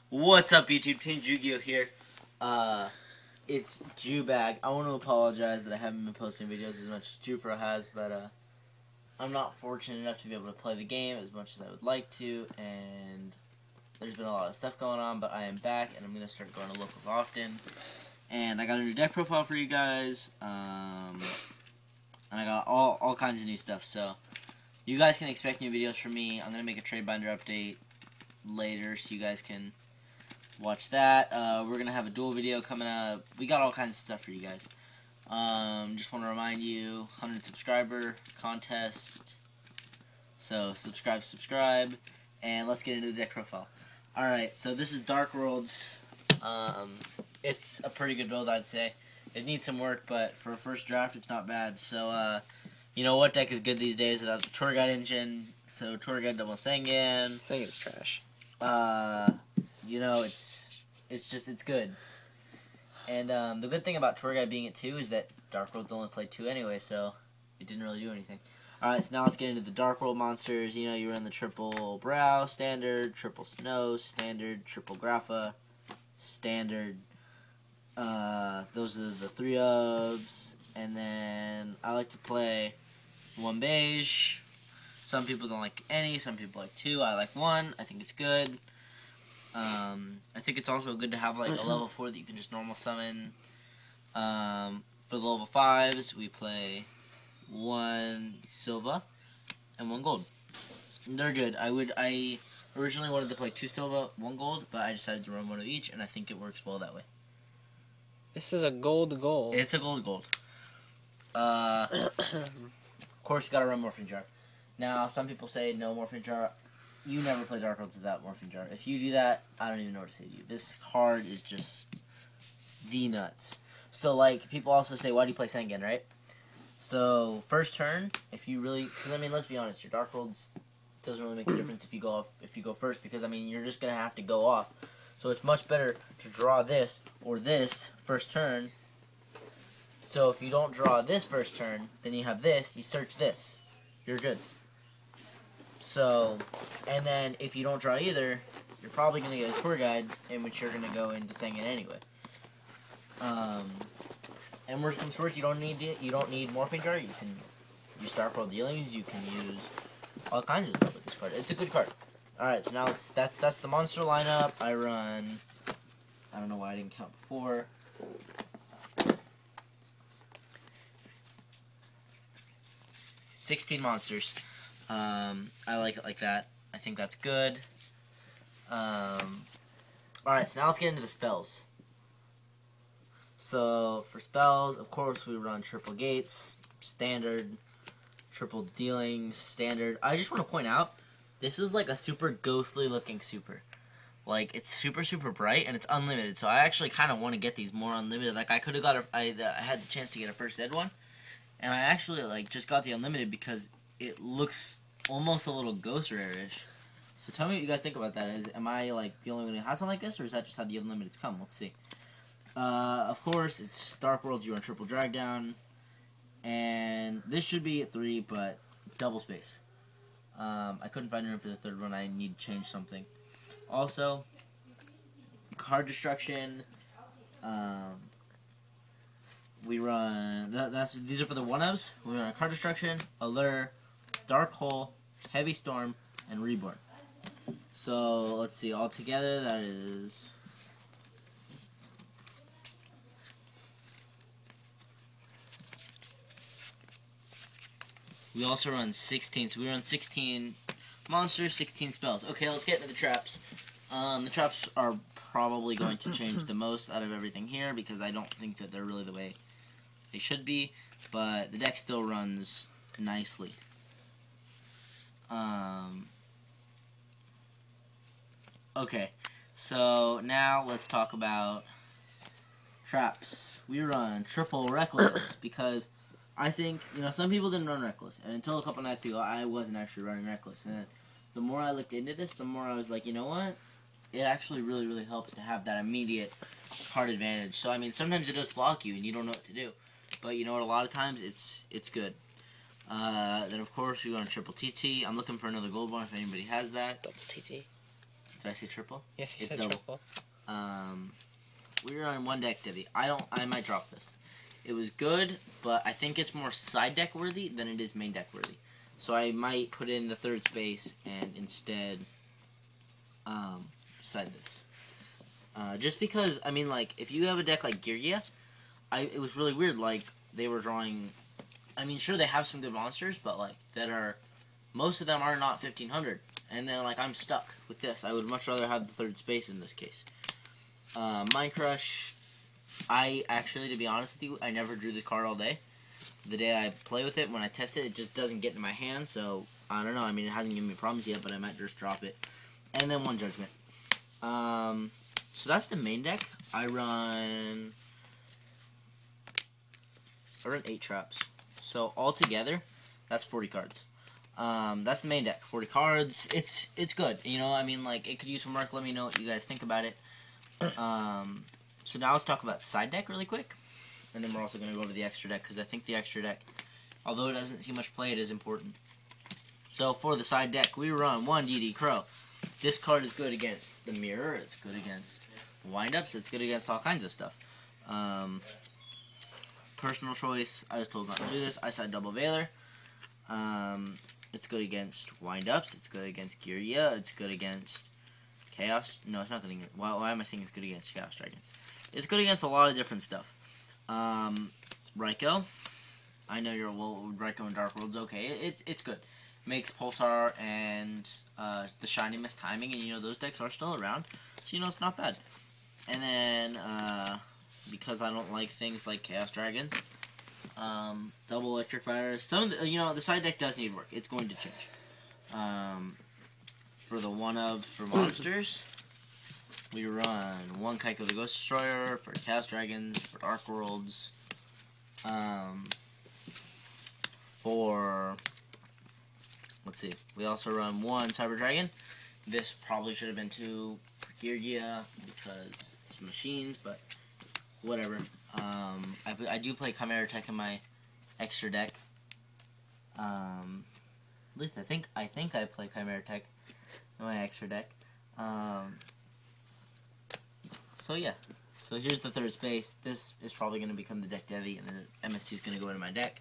What's up, YouTube? Team Jugio here. It's Jubag. I want to apologize that I haven't been posting videos as much as Jufro has, but I'm not fortunate enough to be able to play the game as much as I would like to, and there's been a lot of stuff going on, but I am back, and I'm going to start going to locals often. And I got a new deck profile for you guys, and I got all kinds of new stuff, so you guys can expect new videos from me. I'm going to make a trade binder update later so you guys can watch that. We're going to have a duel video coming up. We got all kinds of stuff for you guys. Just want to remind you, 100 subscriber contest. So subscribe, and let's get into the deck profile. Alright, so this is Darkworld's. It's a pretty good build, I'd say. It needs some work, but for a first draft, it's not bad. So, you know what deck is good these days without the Tour Guide engine? So, Tour Guide Double Sengen. Sengen's trash. You know, it's good. And the good thing about Tour Guide being it 2 is that Darkworld's only played 2 anyway, so it didn't really do anything. Alright, so now let's get into the Darkworld monsters. You know, you run the triple Brow, standard, triple Snow, standard, triple Grapha, standard. Those are the 3 ofs. And then I like to play 1 beige. Some people don't like any, some people like 2. I like 1. I think it's good. I think it's also good to have like a level 4 that you can just normal summon. For the level 5s, we play 1 silver and 1 gold. They're good. I originally wanted to play 2 silver, 1 gold, but I decided to run 1 of each, and I think it works well that way. This is a gold. It's a gold. Of course, you gotta run Morphing Jar. Now, some people say no Morphing Jar. You never play Darkworld without Morphing Jar. If you do that, I don't even know what to say to you. This card is just the nuts. So, like, people also say, why do you play Sengen, right? So, first turn, if you really, because I mean, let's be honest, your Darkworlds doesn't really make a difference if you go first, because I mean, you're just gonna have to go off. So it's much better to draw this or this first turn. So if you don't draw this first turn, then you have this, you search this. You're good. So, and then if you don't draw either, you're probably going to get a tour guide in which you're going to go into Sengen anyway. And worst comes to worst, you don't need Morphing Jar. You can use Darkworld Dealings. You can use all kinds of stuff with this card. It's a good card. Alright, so now that's the monster lineup. I run, I don't know why I didn't count before. 16 monsters. I like it like that. I think that's good. Alright, so now let's get into the spells. So, for spells, of course, we run triple gates, standard, triple dealings, standard. I just want to point out, this is like a super ghostly looking super. Like, it's super bright, and it's unlimited, so I actually kind of want to get these more unlimited. Like, I could have got I had the chance to get a first ed one, and I actually, like, just got the unlimited because it looks almost a little ghost rare-ish. So tell me what you guys think about that. Am I, like, the only one who has something like this, or is that just how the unlimiteds come? Let's see. Of course, it's Darkworld, you run triple drag down, and this should be at 3, but double space. I couldn't find room for the 3rd one. I need to change something. Also, card destruction. We run. These are for the 1-ofs. We run card destruction, allure, dark hole, heavy storm, and reborn. So let's see. All together, that is. We also run 16, so we run 16 monsters, 16 spells. Okay, let's get into the traps. The traps are probably going to change the most out of everything here, because I don't think that they're really the way they should be, but the deck still runs nicely. Okay, so now let's talk about traps. We run triple reckless, because I think, you know, some people didn't run Reckless, and until a couple nights ago, I wasn't actually running Reckless, and the more I looked into this, the more I was like, you know what, it actually really helps to have that immediate card advantage. So, I mean, sometimes it does block you, and you don't know what to do, but you know what, a lot of times, it's good. Then, of course, we go on triple TT. I'm looking for another gold one if anybody has that. Double TT. Did I say triple? Yes, you It's said double. triple. We were on one deck divvy. I might drop this. It was good, but I think it's more side deck worthy than it is main deck worthy. So I might put in the third space and instead side this. Just because, I mean, like, if you have a deck like Girya, it was really weird. Like, they were drawing, I mean, sure, they have some good monsters, but, like, most of them are not 1500. And then, like, I'm stuck with this. I would much rather have the third space in this case. Mind Crush, I actually, to be honest with you, I never drew the card all day. The day I play with it, when I test it, it just doesn't get in my hand, so, I don't know. I mean, it hasn't given me problems yet, but I might just drop it. And then one Judgment. So that's the main deck. I run 8 traps. So altogether, that's 40 cards. That's the main deck. 40 cards. It's good. You know, I mean, like, it could use some work. Let me know what you guys think about it. So now let's talk about side deck really quick. And then we're also going to go over the extra deck, because I think the extra deck, although it doesn't see much play, it is important. So for the side deck, we run 1 DD Crow. This card is good against the mirror. It's good against windups. It's good against all kinds of stuff. Personal choice. I was told not to do this. I said double Veiler. It's good against windups. It's good against Girya. It's good against Chaos. No, it's not good against. Why am I saying it's good against Chaos Dragons? It's good against a lot of different stuff. Raikou. I know you're Raikou and Darkworld's okay. It's good. Makes Pulsar and the Shiny Mist timing, and you know those decks are still around, so you know it's not bad. And then because I don't like things like Chaos Dragons, double Electric Fires. Some of the, you know, the side deck does need work. It's going to change. For the for monsters, we run 1 Kaiko the Ghost Destroyer for Chaos Dragons, for Darkworlds, let's see, we also run 1 Cyber Dragon. This probably should have been 2 for Girya because it's machines, but whatever. I do play Chimera Tech in my extra deck. At least I think I play Chimera Tech in my extra deck. So yeah. So here's the third space. This is probably going to become the deck Devi, and the MST is going to go into my deck.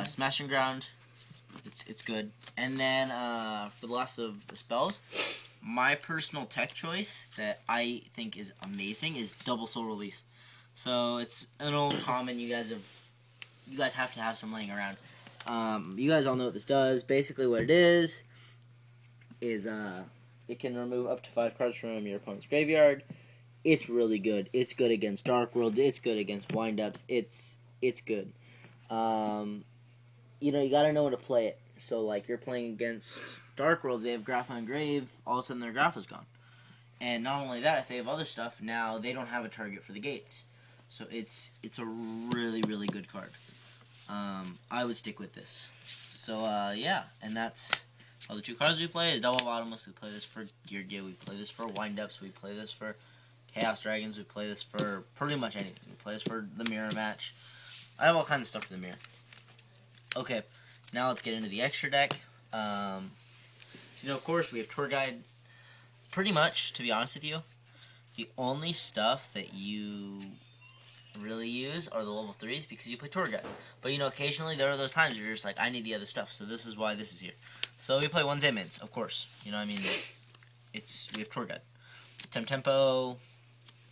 Smashing Ground. It's good. And then for the last of the spells, my personal tech choice that I think is amazing is Double Soul Release. So it's an old common. You guys have to have some laying around. You guys all know what this does. Basically, what it is it can remove up to 5 cards from your opponent's graveyard. It's really good. It's good against Darkworld. It's good against windups. It's good. You know, you gotta know how to play it. So, like, you're playing against Darkworlds, they have Grapha and Grave, all of a sudden their Grapha's gone. And not only that, if they have other stuff, now they don't have a target for the gates. So it's a really, really good card. I would stick with this. So, yeah, and that's all the 2 cards we play is Double Bottomless. We play this for Girya, we play this for windups, we play this for Chaos Dragons, we play this for pretty much anything. We play this for the mirror match. I have all kinds of stuff for the mirror. Okay, now let's get into the extra deck. So, you know, of course, we have Tour Guide. Pretty much, to be honest with you, the only stuff that you really use are the level 3s because you play Tour Guide. But, you know, occasionally there are those times where you're just like, I need the other stuff, so this is why this is here. So we play 1 Zaymans, of course. You know what I mean? We have Tour Guide. Tempo,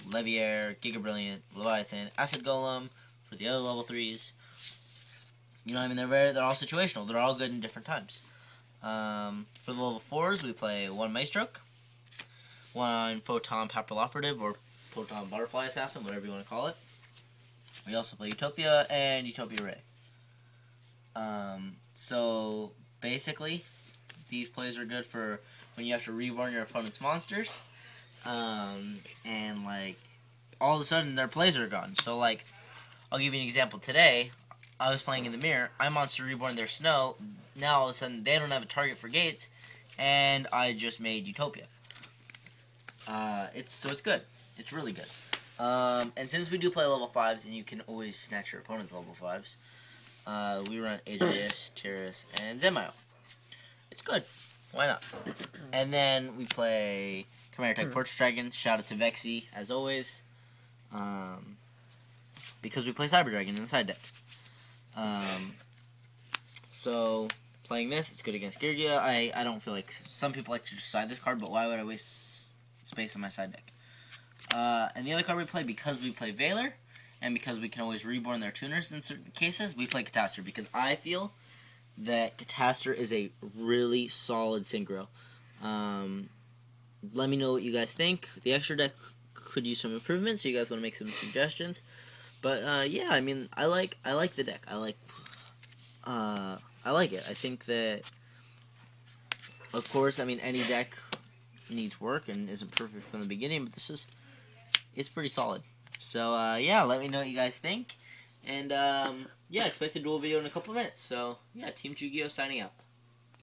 Leviair, Giga Brilliant, Leviathan, Acid Golem for the other level 3s. You know what I mean? They're all situational. They're all good in different times. For the level 4s, we play 1 Maestroke, 1 Photon Papilloperative, or Photon Butterfly Assassin, whatever you want to call it. We also play Utopia and Utopia Ray. So, basically, these plays are good for when you have to reborn your opponent's monsters. And, like, all of a sudden, their plays are gone. So, like, I'll give you an example. Today, I was playing in the mirror. I monster reborn their snow. Now all of a sudden they don't have a target for gates, and I just made Utopia. It's good. It's really good. And since we do play level 5s, and you can always snatch your opponent's level 5s, we run Adrius, Terrace, and Zemaio. It's good. Why not? And then we play Commander Tech Portrait Dragon. Shout out to Vexy, as always. Because we play Cyber Dragon in the side deck. So, playing this, it's good against Girgia. I don't feel like... Some people like to just side this card, but why would I waste space on my side deck? And the other card we play, because we play Valor, and because we can always reborn their tuners in certain cases, we play Catastor, because I feel that Catastor is a really solid synchro. Let me know what you guys think. The extra deck could use some improvements, so you guys want to make some suggestions. But yeah, I mean, I like the deck. I like it. I think that, of course, I mean, any deck needs work and isn't perfect from the beginning, but it's pretty solid. So yeah, let me know what you guys think. And yeah, expect a duel video in a couple of minutes. So yeah, Team Yu-Gi-Oh signing out.